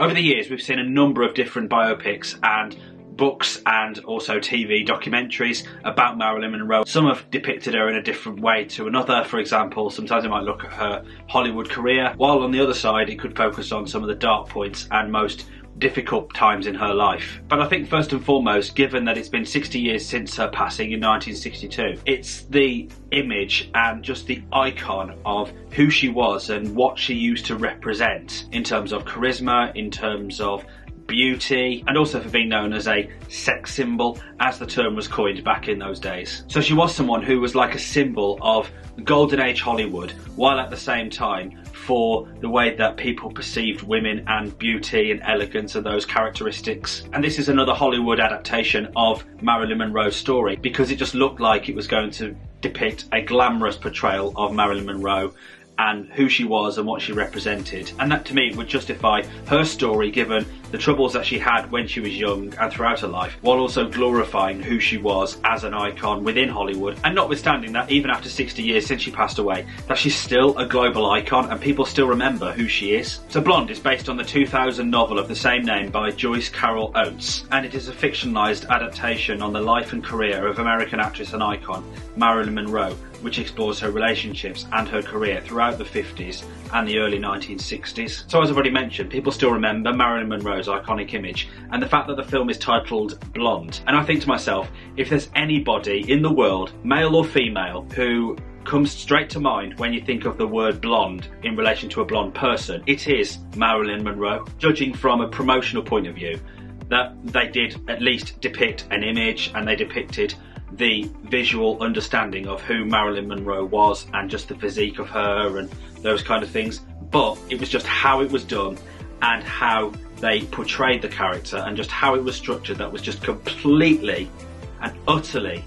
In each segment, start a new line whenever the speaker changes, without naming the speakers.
Over the years, we've seen a number of different biopics and books and also TV documentaries about Marilyn Monroe. Some have depicted her in a different way to another. For example, sometimes it might look at her Hollywood career, while on the other side it could focus on some of the dark points and most difficult times in her life. But I think first and foremost, given that it's been 60 years since her passing in 1962, it's the image and just the icon of who she was and what she used to represent in terms of charisma, in terms of beauty, and also for being known as a sex symbol, as the term was coined back in those days. So she was someone who was like a symbol of golden age Hollywood, while at the same time for the way that people perceived women and beauty and elegance and those characteristics. And this is another Hollywood adaptation of Marilyn Monroe's story, because it just looked like it was going to depict a glamorous portrayal of Marilyn Monroe and who she was and what she represented. And that to me would justify her story, given the troubles that she had when she was young and throughout her life, while also glorifying who she was as an icon within Hollywood. And notwithstanding that, even after 60 years since she passed away, that she's still a global icon and people still remember who she is. So Blonde is based on the 2000 novel of the same name by Joyce Carol Oates, and it is a fictionalised adaptation on the life and career of American actress and icon Marilyn Monroe, which explores her relationships and her career throughout the 50s and the early 1960s. So as I've already mentioned, people still remember Marilyn Monroe's iconic image and the fact that the film is titled Blonde. And I think to myself, if there's anybody in the world, male or female, who comes straight to mind when you think of the word blonde in relation to a blonde person, it is Marilyn Monroe. Judging from a promotional point of view, that they did at least depict an image and they depicted the visual understanding of who Marilyn Monroe was and just the physique of her and those kind of things. But it was just how it was done and how they portrayed the character and just how it was structured that was just completely and utterly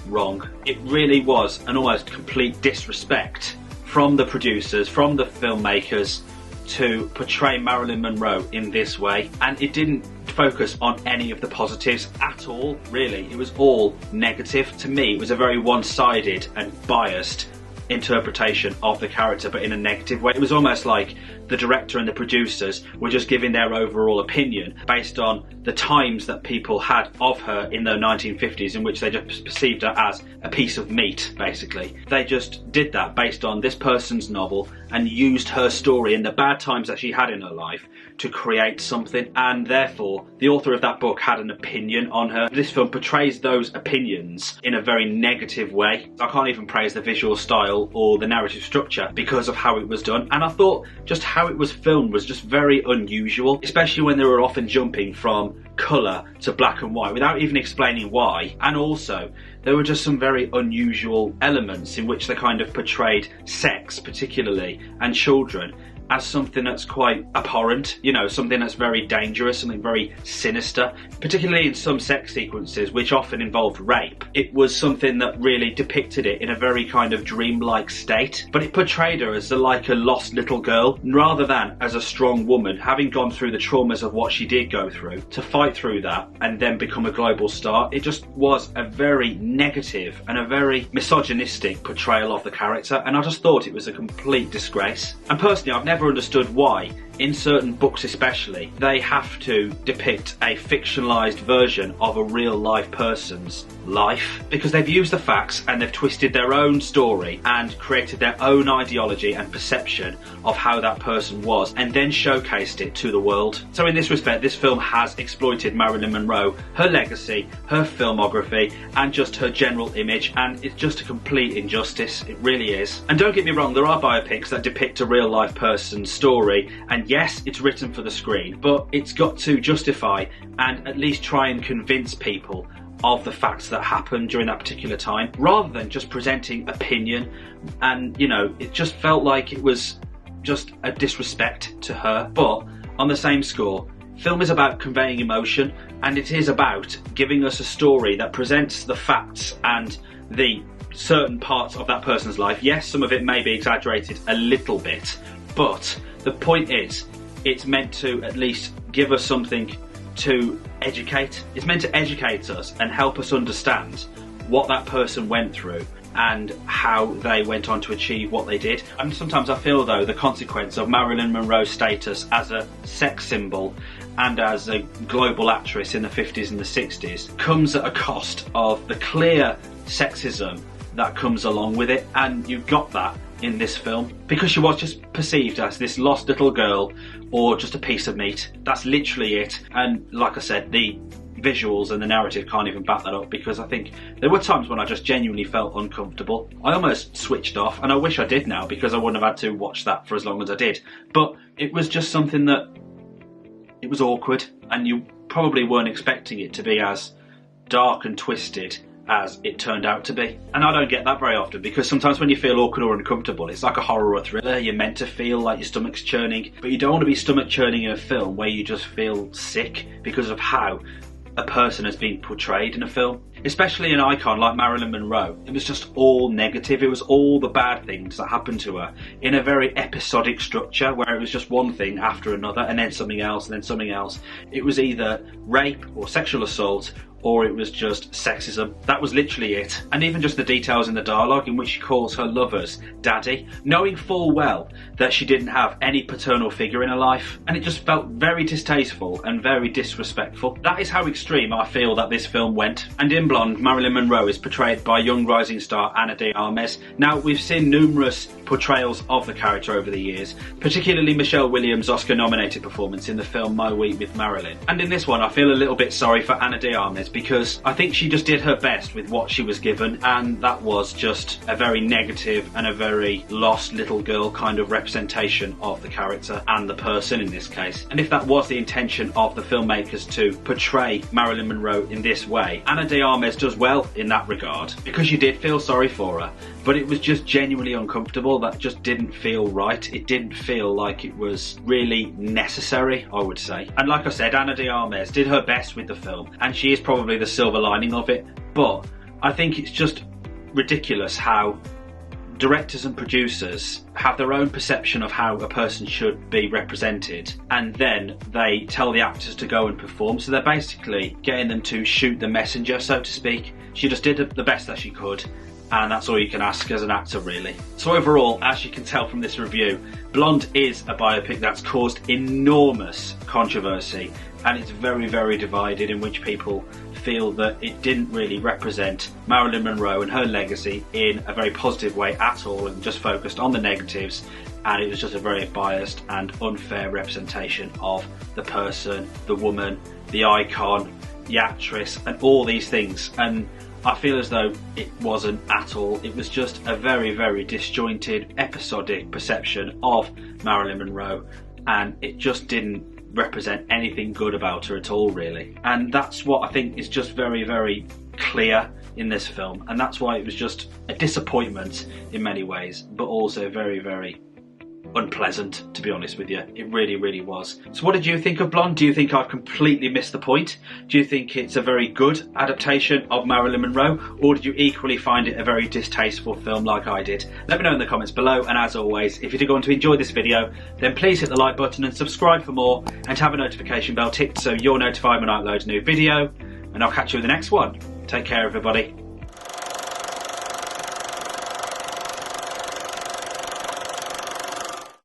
wrong. It really was an almost complete disrespect from the producers, from the filmmakers, to portray Marilyn Monroe in this way, and it didn't focus on any of the positives at all, really. It was all negative. To me, it was a very one-sided and biased interpretation of the character, but in a negative way. It was almost like the director and the producers were just giving their overall opinion based on the times that people had of her in the 1950s, in which they just perceived her as a piece of meat, basically. They just did that based on this person's novel and used her story and the bad times that she had in her life to create something, and therefore the author of that book had an opinion on her. This film portrays those opinions in a very negative way. I can't even praise the visual style or the narrative structure because of how it was done, and I thought just how it was filmed was just very unusual, especially when they were often jumping from colour to black and white without even explaining why. And also there were just some very unusual elements in which they kind of portrayed sex particularly and children as something that's quite abhorrent, you know, something that's very dangerous, something very sinister, particularly in some sex sequences which often involved rape. It was something that really depicted it in a very kind of dreamlike state, but it portrayed her as like a lost little girl rather than as a strong woman, having gone through the traumas of what she did go through to fight through that and then become a global star. It just was a very negative and a very misogynistic portrayal of the character, and I just thought it was a complete disgrace. And personally, I've never understood why, in certain books especially, they have to depict a fictionalised version of a real life person's life, because they've used the facts and they've twisted their own story and created their own ideology and perception of how that person was and then showcased it to the world. So in this respect, this film has exploited Marilyn Monroe, her legacy, her filmography and just her general image, and it's just a complete injustice. It really is. And don't get me wrong, there are biopics that depict a real life person's story, and yes, it's written for the screen, but it's got to justify and at least try and convince people of the facts that happened during that particular time, rather than just presenting opinion. And you know, it just felt like it was just a disrespect to her. But on the same score, film is about conveying emotion, and it is about giving us a story that presents the facts and the certain parts of that person's life. Yes, some of it may be exaggerated a little bit, but the point is, it's meant to at least give us something to educate. It's meant to educate us and help us understand what that person went through and how they went on to achieve what they did. And sometimes I feel though the consequence of Marilyn Monroe's status as a sex symbol and as a global actress in the 50s and the 60s comes at a cost of the clear sexism that comes along with it, and you got that in this film because she was just perceived as this lost little girl or just a piece of meat. That's literally it. And like I said, the visuals and the narrative can't even back that up, because I think there were times when I just genuinely felt uncomfortable. I almost switched off, and I wish I did now because I wouldn't have had to watch that for as long as I did. But it was just something that, it was awkward, and you probably weren't expecting it to be as dark and twisted as it turned out to be. And I don't get that very often, because sometimes when you feel awkward or uncomfortable, it's like a horror or thriller. You're meant to feel like your stomach's churning, but you don't want to be stomach churning in a film where you just feel sick because of how a person has been portrayed in a film. Especially an icon like Marilyn Monroe. It was just all negative. It was all the bad things that happened to her in a very episodic structure where it was just one thing after another, and then something else, and then something else. It was either rape or sexual assault, or it was just sexism. That was literally it. And even just the details in the dialogue in which she calls her lovers daddy, knowing full well that she didn't have any paternal figure in her life. And it just felt very distasteful and very disrespectful. That is how extreme I feel that this film went. And in Blonde, Marilyn Monroe is portrayed by young rising star Ana de Armas. Now, we've seen numerous portrayals of the character over the years, particularly Michelle Williams' Oscar-nominated performance in the film My Week with Marilyn. And in this one, I feel a little bit sorry for Ana de Armas, because I think she just did her best with what she was given, and that was just a very negative and a very lost little girl kind of representation of the character and the person in this case. And if that was the intention of the filmmakers to portray Marilyn Monroe in this way, Ana de Armas does well in that regard, because you did feel sorry for her, but it was just genuinely uncomfortable. That just didn't feel right. It didn't feel like it was really necessary, I would say. And like I said, Ana de Armas did her best with the film, and she is probably the silver lining of it, but I think it's just ridiculous how directors and producers have their own perception of how a person should be represented, and then they tell the actors to go and perform. So they're basically getting them to shoot the messenger, so to speak. She just did the best that she could, and that's all you can ask as an actor, really. So overall, as you can tell from this review, Blonde is a biopic that's caused enormous controversy, and it's very, very divided, in which people feel that it didn't really represent Marilyn Monroe and her legacy in a very positive way at all, and just focused on the negatives, and it was just a very biased and unfair representation of the person, the woman, the icon, the actress, and all these things. And I feel as though it wasn't at all. It was just a very, very disjointed, episodic perception of Marilyn Monroe, and it just didn't represent anything good about her at all, really. And that's what I think is just very, very clear in this film, and that's why it was just a disappointment in many ways, but also very, very unpleasant, to be honest with you. It really, really was. So what did you think of Blonde? Do you think I've completely missed the point? Do you think it's a very good adaptation of Marilyn Monroe, or did you equally find it a very distasteful film like I did? Let me know in the comments below, and as always, if you did go on to enjoy this video, then please hit the like button and subscribe for more, and have a notification bell ticked so you're notified when I upload a new video, and I'll catch you in the next one. Take care, everybody.